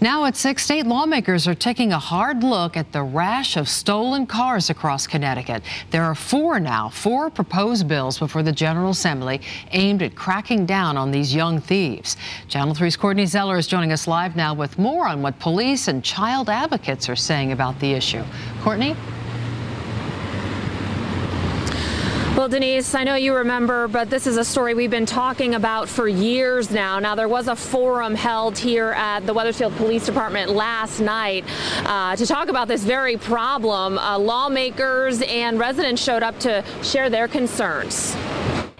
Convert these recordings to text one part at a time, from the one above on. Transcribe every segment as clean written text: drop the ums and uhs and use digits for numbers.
Now at 6, state lawmakers are taking a hard look at the rash of stolen cars across Connecticut. There are four proposed bills before the General Assembly aimed at cracking down on these young thieves. Channel 3's Courtney Zeller is joining us live now with more on what police and child advocates are saying about the issue. Courtney? Well, Denise, I know you remember, but this is a story we've been talking about for years now. Now, there was a forum held here at the Wethersfield Police Department last night to talk about this very problem. Lawmakers and residents showed up to share their concerns.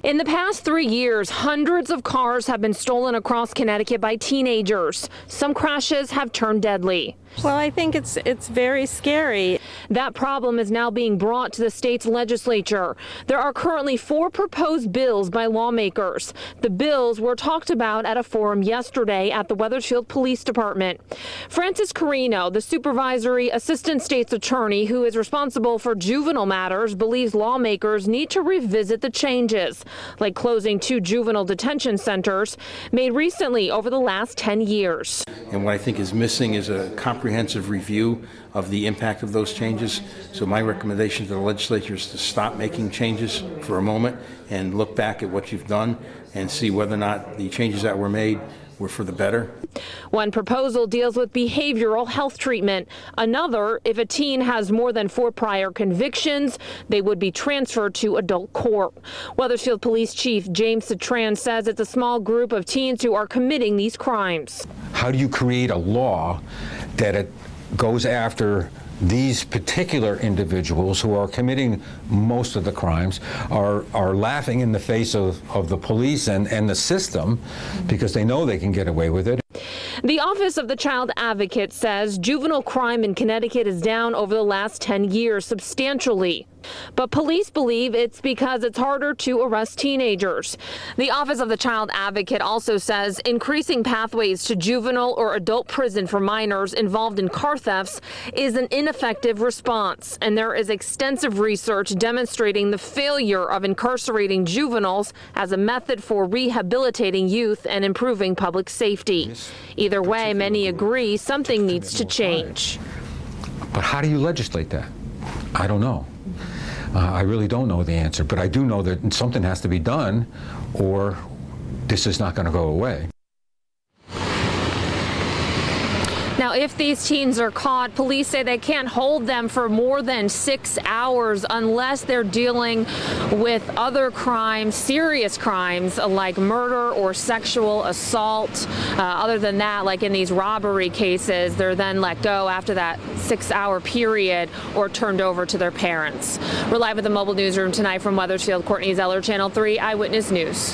In the past 3 years, hundreds of cars have been stolen across Connecticut by teenagers. Some crashes have turned deadly. Well, I think it's very scary. That problem is now being brought to the state's legislature. There are currently 4 proposed bills by lawmakers. The bills were talked about at a forum yesterday at the Wethersfield Police Department. Francis Carino, the supervisory assistant state's attorney who is responsible for juvenile matters, believes lawmakers need to revisit the changes, like closing 2 juvenile detention centers made recently over the last 10 years. And what I think is missing is a comprehensive review of the impact of those changes. So my recommendation to the legislature is to stop making changes for a moment and look back at what you've done and see whether or not the changes that were made were for the better. One proposal deals with behavioral health treatment. Another, if a teen has more than 4 prior convictions, they would be transferred to adult court. Wethersfield Police Chief James Citran says it's a small group of teens who are committing these crimes. How do you create a law that it goes after these particular individuals who are committing most of the crimes, are laughing in the face of the police and the system because they know they can get away with it? The Office of the Child Advocate says juvenile crime in Connecticut is down over the last 10 years substantially. But police believe it's because it's harder to arrest teenagers. The Office of the Child Advocate also says increasing pathways to juvenile or adult prison for minors involved in car thefts is an ineffective response. And there is extensive research demonstrating the failure of incarcerating juveniles as a method for rehabilitating youth and improving public safety. Either way, many agree something needs to change. But how do you legislate that? I don't know. I really don't know the answer, but I do know that something has to be done or this is not going to go away. Now, if these teens are caught, police say they can't hold them for more than 6 hours unless they're dealing with other crimes, serious crimes like murder or sexual assault. Other than that, like in these robbery cases, they're then let go after that 6-hour period or turned over to their parents. We're live at the mobile newsroom tonight from Wethersfield. Courtney Zeller, Channel 3 Eyewitness News.